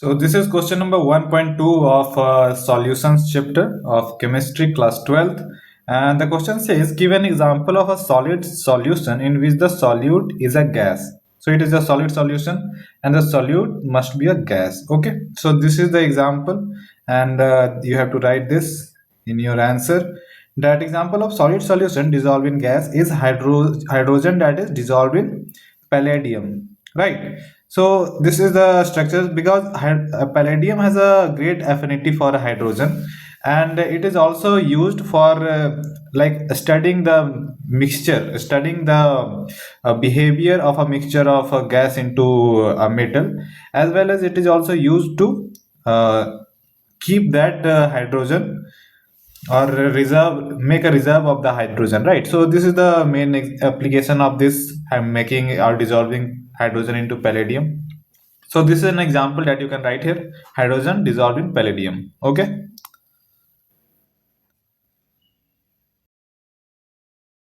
So this is question number 1.2 of solutions chapter of chemistry class 12th, and the question says give an example of a solid solution in which the solute is a gas. So it is a solid solution and the solute must be a gas. Okay, so this is the example, and you have to write this in your answer. That example of solid solution dissolved in gas is hydrogen that is dissolved in palladium, right? So this is the structure because palladium has a great affinity for hydrogen, and it is also used for like studying the mixture, studying the behavior of a mixture of a gas into a metal, as well as it is also used to keep that hydrogen or reserve, make a reserve of the hydrogen, right? So this is the main application of this. I'm making or dissolving hydrogen into palladium. So this is an example that you can write here: hydrogen dissolved in palladium. Okay.